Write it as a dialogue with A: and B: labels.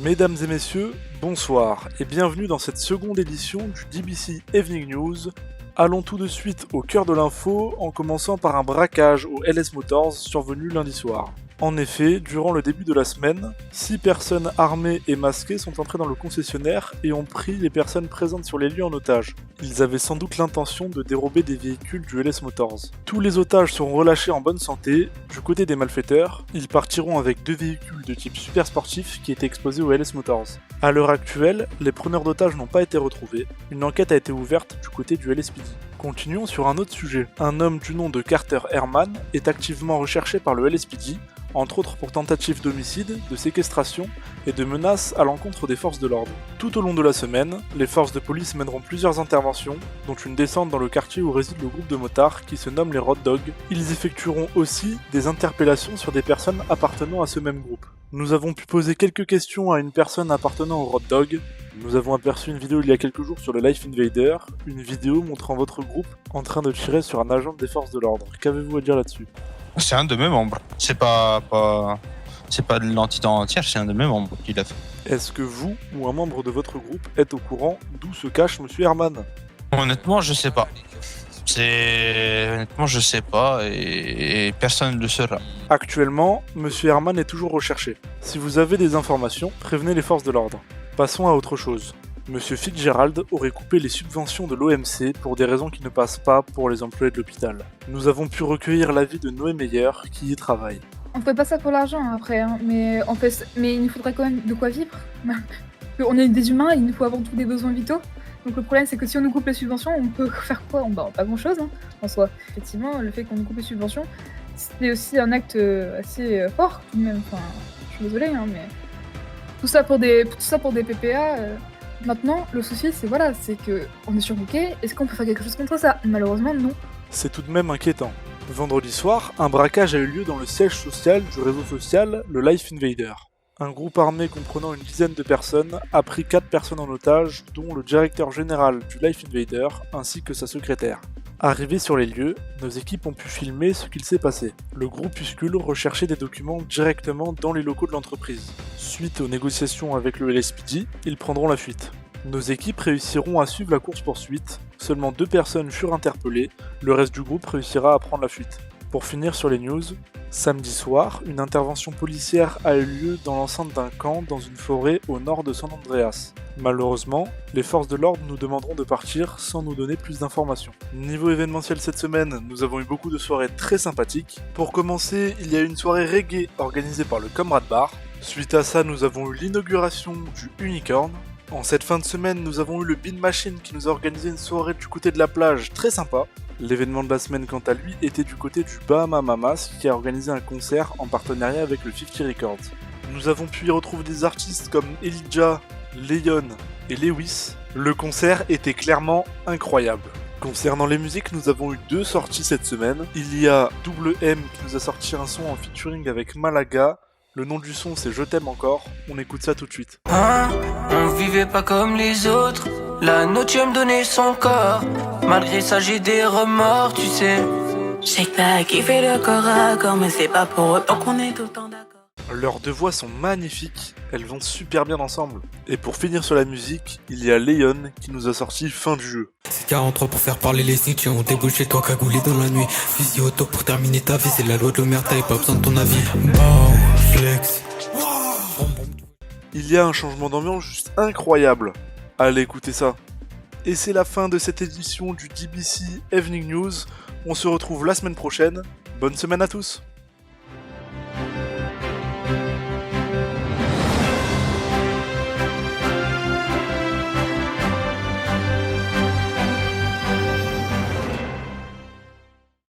A: Mesdames et messieurs, bonsoir et bienvenue dans cette seconde édition du DBC Evening News. Allons tout de suite au cœur de l'info en commençant par un braquage au LS Motors survenu lundi soir. En effet, durant le début de la semaine, 6 personnes armées et masquées sont entrées dans le concessionnaire et ont pris les personnes présentes sur les lieux en otage. Ils avaient sans doute l'intention de dérober des véhicules du LS Motors. Tous les otages seront relâchés en bonne santé. Du côté des malfaiteurs, ils partiront avec 2 véhicules de type super sportif qui étaient exposés au LS Motors. À l'heure actuelle, les preneurs d'otages n'ont pas été retrouvés. Une enquête a été ouverte du côté du LSPD. Continuons sur un autre sujet. Un homme du nom de Carter Herman est activement recherché par le LSPD, entre autres pour tentative d'homicide, de séquestration et de menaces à l'encontre des forces de l'ordre. Tout au long de la semaine, les forces de police mèneront plusieurs interventions, dont une descente dans le quartier où réside le groupe de motards qui se nomme les Road Dogs. Ils effectueront aussi des interpellations sur des personnes appartenant à ce même groupe. Nous avons pu poser quelques questions à une personne appartenant au Road Dog. Nous avons aperçu une vidéo il y a quelques jours sur le Life Invader, une vidéo montrant votre groupe en train de tirer sur un agent des forces de l'ordre. Qu'avez-vous à dire là-dessus ?
B: C'est un de mes membres. C'est pas de l'entité entière, c'est un de mes membres qui l'a fait.
A: Est-ce que vous ou un membre de votre groupe êtes au courant d'où se cache Monsieur Herman ?
B: Honnêtement, je sais pas. Honnêtement, je sais pas et personne ne le saura.
A: Actuellement, Monsieur Herman est toujours recherché. Si vous avez des informations, prévenez les forces de l'ordre. Passons à autre chose. Monsieur Fitzgerald aurait coupé les subventions de l'OMC pour des raisons qui ne passent pas pour les employés de l'hôpital. Nous avons pu recueillir l'avis de Noé Meyer qui y travaille.
C: On fait pas ça pour l'argent après, hein, mais il nous faudrait quand même de quoi vivre. On est des humains et il nous faut avant tout des besoins vitaux. Donc le problème c'est que si on nous coupe les subventions, on peut faire quoi ? Pas grand chose en soi. Effectivement, le fait qu'on nous coupe les subventions, c'est aussi un acte assez fort tout de même. Enfin, je suis désolée, hein, mais tout ça pour des PPA. Maintenant, le souci, c'est que on est surbooké. Est-ce qu'on peut faire quelque chose contre ça ? Malheureusement, non.
A: C'est tout de même inquiétant. Vendredi soir, un braquage a eu lieu dans le siège social du réseau social, le Life Invader. Un groupe armé comprenant une dizaine de personnes a pris 4 personnes en otage, dont le directeur général du Life Invader ainsi que sa secrétaire. Arrivés sur les lieux, nos équipes ont pu filmer ce qu'il s'est passé. Le groupuscule recherchait des documents directement dans les locaux de l'entreprise. Suite aux négociations avec le LSPD, ils prendront la fuite. Nos équipes réussiront à suivre la course-poursuite, seulement 2 personnes furent interpellées, le reste du groupe réussira à prendre la fuite. Pour finir sur les news, samedi soir, une intervention policière a eu lieu dans l'enceinte d'un camp dans une forêt au nord de San Andreas. Malheureusement, les forces de l'ordre nous demanderont de partir sans nous donner plus d'informations. Niveau événementiel cette semaine, nous avons eu beaucoup de soirées très sympathiques. Pour commencer, il y a eu une soirée reggae organisée par le Comrade Bar. Suite à ça, nous avons eu l'inauguration du Unicorn. En cette fin de semaine, nous avons eu le Bean Machine qui nous a organisé une soirée du côté de la plage très sympa. L'événement de la semaine, quant à lui, était du côté du Bahama Mamas qui a organisé un concert en partenariat avec le 50 Records. Nous avons pu y retrouver des artistes comme Elijah, Leon et Lewis. Le concert était clairement incroyable. Concernant les musiques, nous avons eu 2 sorties cette semaine. Il y a Double M qui nous a sorti un son en featuring avec Malaga. Le nom du son c'est Je t'aime encore. On écoute ça tout de suite.
D: On vivait pas comme les autres. La note me donnait son corps. Malgré ça j'ai des remords, tu sais.
E: J'ai que t'as kiffé le corps à corps, mais c'est pas pour autant qu'on est tout le temps d'accord.
A: Leurs 2 voix sont magnifiques, elles vont super bien ensemble. Et pour finir sur la musique, il y a Leon qui nous a sorti Fin du jeu.
F: C'est 43 pour faire parler les snitchs, on débouche chez toi cagoulé dans la nuit. Fusil auto pour terminer ta vie, c'est la loi de l'omerta et pas besoin de ton avis. Flex.
A: Il y a un changement d'ambiance juste incroyable. Allez écoutez ça. Et c'est la fin de cette édition du DBC Evening News. On se retrouve la semaine prochaine. Bonne semaine à tous.